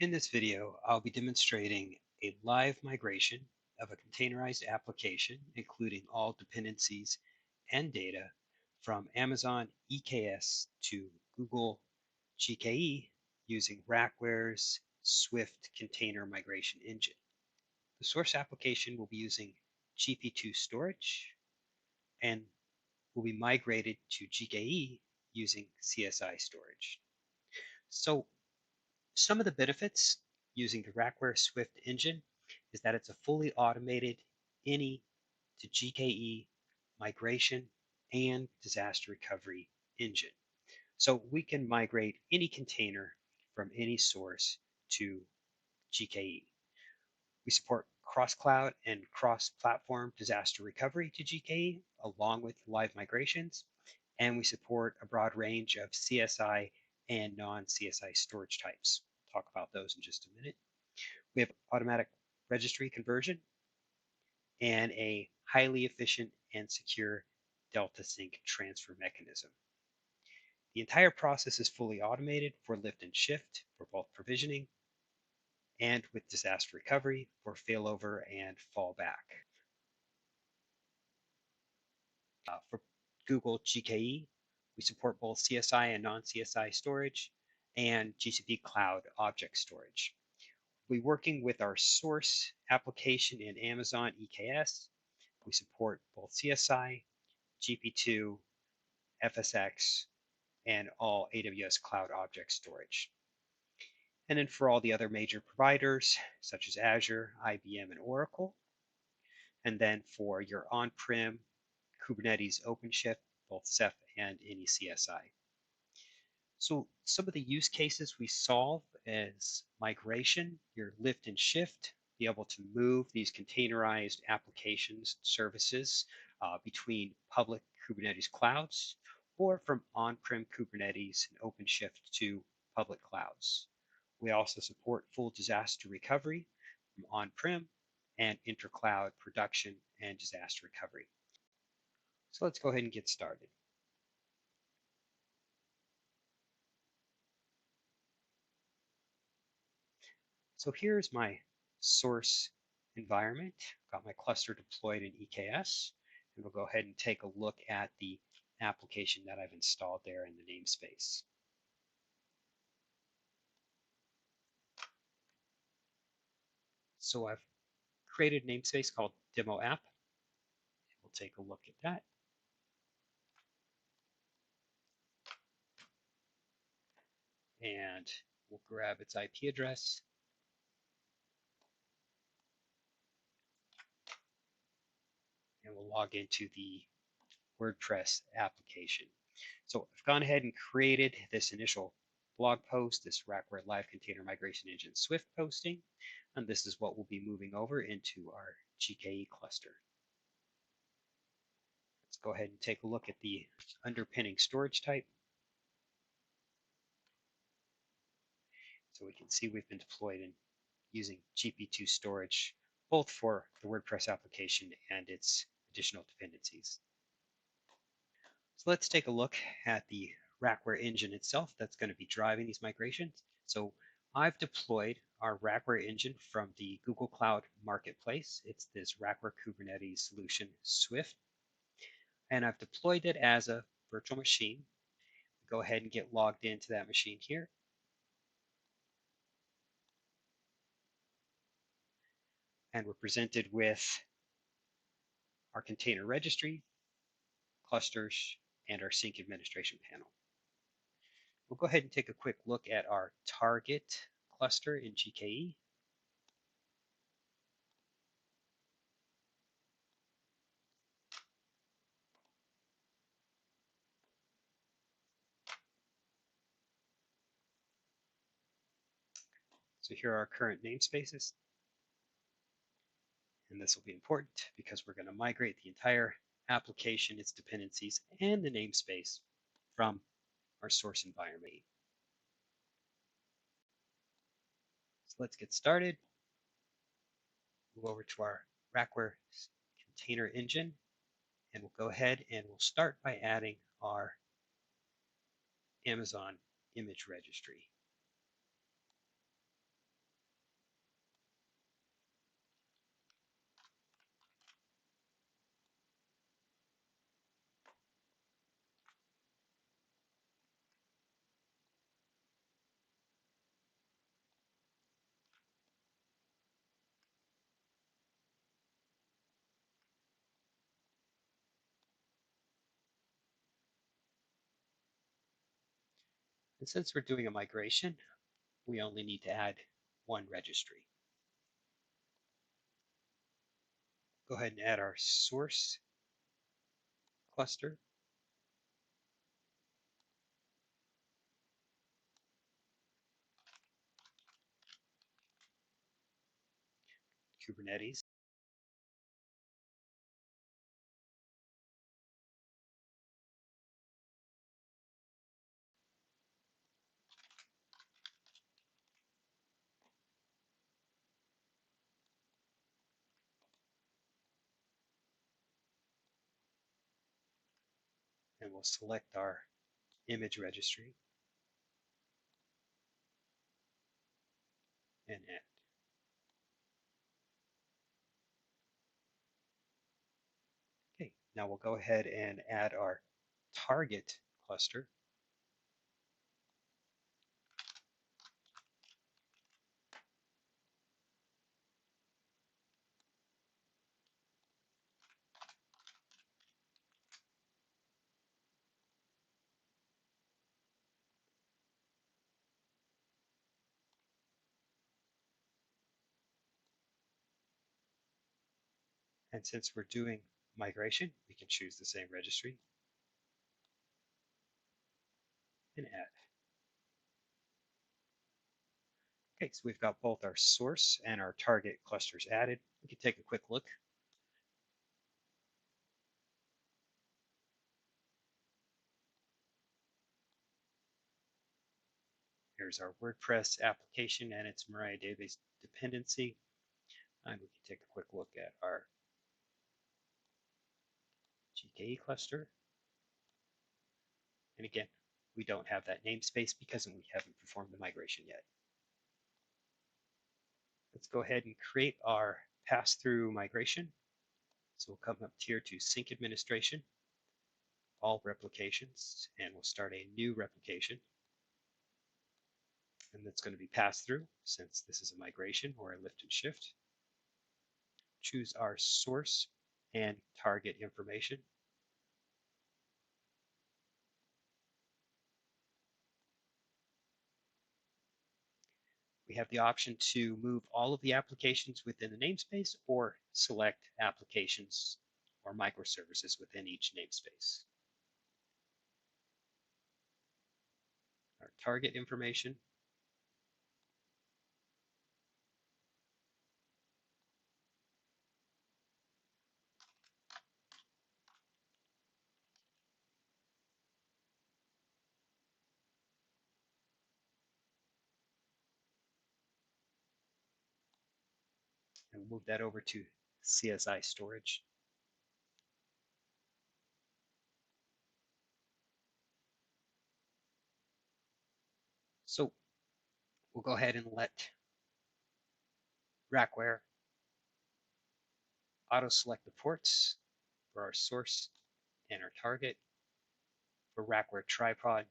In this video, I'll be demonstrating a live migration of a containerized application, including all dependencies and data from Amazon EKS to Google GKE using RackWare's SWIFT container migration engine. The source application will be using gp2 storage and will be migrated to GKE using CSI storage. So some of the benefits using the RackWare SWIFT engine is that it's a fully automated any to GKE migration and disaster recovery engine. So we can migrate any container from any source to GKE. We support cross-cloud and cross-platform disaster recovery to GKE along with live migrations, and we support a broad range of CSI and non-CSI storage types. We'll talk about those in just a minute. We have automatic registry conversion and a highly efficient and secure Delta Sync transfer mechanism. The entire process is fully automated for lift and shift for both provisioning and with disaster recovery for failover and fallback. For Google GKE, we support both CSI and non-CSI storage and GCP Cloud Object Storage. We're working with our source application in Amazon EKS. We support both CSI, GP2, FSX, and all AWS Cloud Object Storage. And then for all the other major providers, such as Azure, IBM, and Oracle. And then for your on-prem Kubernetes OpenShift, both Ceph and any CSI. So some of the use cases we solve is migration, your lift and shift, be able to move these containerized applications, services between public Kubernetes clouds or from on-prem Kubernetes and OpenShift to public clouds. We also support full disaster recovery from on-prem and inter-cloud production and disaster recovery. So let's go ahead and get started. So here's my source environment. Got my cluster deployed in EKS, and we'll go ahead and take a look at the application that I've installed there in the namespace. So I've created a namespace called demo app. We'll take a look at that. And we'll grab its IP address. And we'll log into the WordPress application. So I've gone ahead and created this initial blog post, this RackWare Live Container Migration Engine Swift posting, and this is what we'll be moving over into our GKE cluster. Let's go ahead and take a look at the underpinning storage type. So we can see we've been deployed in using GP2 storage, both for the WordPress application and its additional dependencies. So let's take a look at the RackWare engine itself that's going to be driving these migrations. So I've deployed our RackWare engine from the Google Cloud Marketplace. It's this RackWare Kubernetes solution Swift. And I've deployed it as a virtual machine. Go ahead and get logged into that machine here. And we're presented with our container registry, clusters, and our sync administration panel. We'll go ahead and take a quick look at our target cluster in GKE. So here are our current namespaces. And this will be important because we're going to migrate the entire application, its dependencies, and the namespace from our source environment. So let's get started. Move over to our RackWare container engine, and we'll go ahead and we'll start by adding our Amazon image registry. And since we're doing a migration, we only need to add one registry. Go ahead and add our source cluster. Kubernetes. And we'll select our image registry and add. Okay, now we'll go ahead and add our target cluster. And since we're doing migration, we can choose the same registry and add. Okay, so we've got both our source and our target clusters added. We can take a quick look. Here's our WordPress application and its MariaDB dependency. And we can take a quick look at our GKE cluster. And again, we don't have that namespace because we haven't performed the migration yet. Let's go ahead and create our pass-through migration. So we'll come up here to Sync Administration, All Replications, and we'll start a new replication. And that's going to be pass-through since this is a migration or a lift and shift. Choose our source and target information. We have the option to move all of the applications within the namespace or select applications or microservices within each namespace. Our target information. And move that over to CSI storage. So we'll go ahead and let RackWare auto select the ports for our source and our target. For RackWare tripod,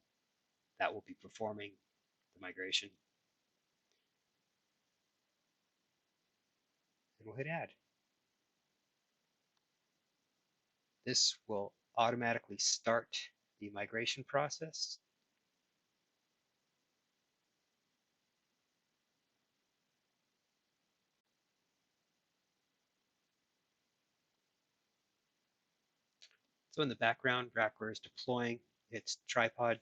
that will be performing the migration. And we'll hit add. This will automatically start the migration process. So in the background, RackWare is deploying its tripod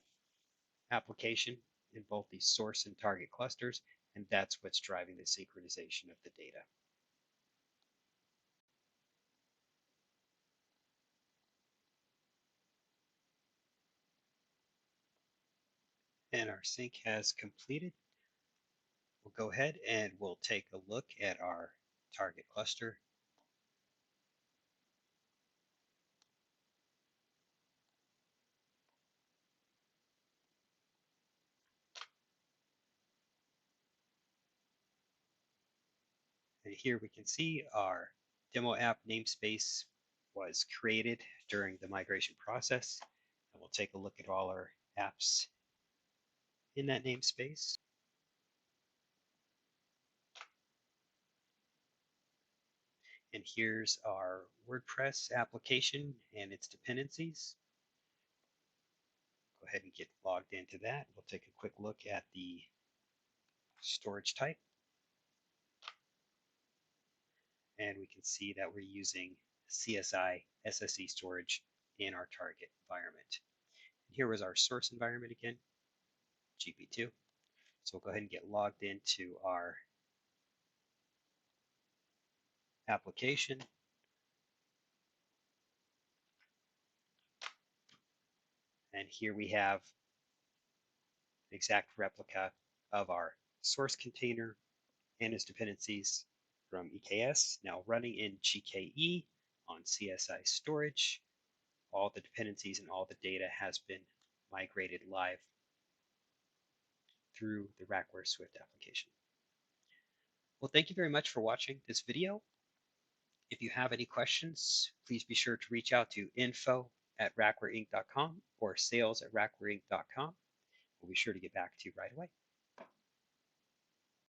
application in both the source and target clusters, and that's what's driving the synchronization of the data. And our sync has completed. We'll go ahead and we'll take a look at our target cluster. And here we can see our demo app namespace was created during the migration process. And we'll take a look at all our apps in that namespace. And here's our WordPress application and its dependencies. Go ahead and get logged into that. We'll take a quick look at the storage type. And we can see that we're using CSI SSE storage in our target environment. And here was our source environment again, gp2. So we'll go ahead and get logged into our application. And here we have an exact replica of our source container and its dependencies from EKS, now running in GKE on CSI storage. All the dependencies and all the data has been migrated live through the RackWare SWIFT application. Well, thank you very much for watching this video. If you have any questions, please be sure to reach out to info@rackwareinc.com or sales@rackwareinc.com. We'll be sure to get back to you right away.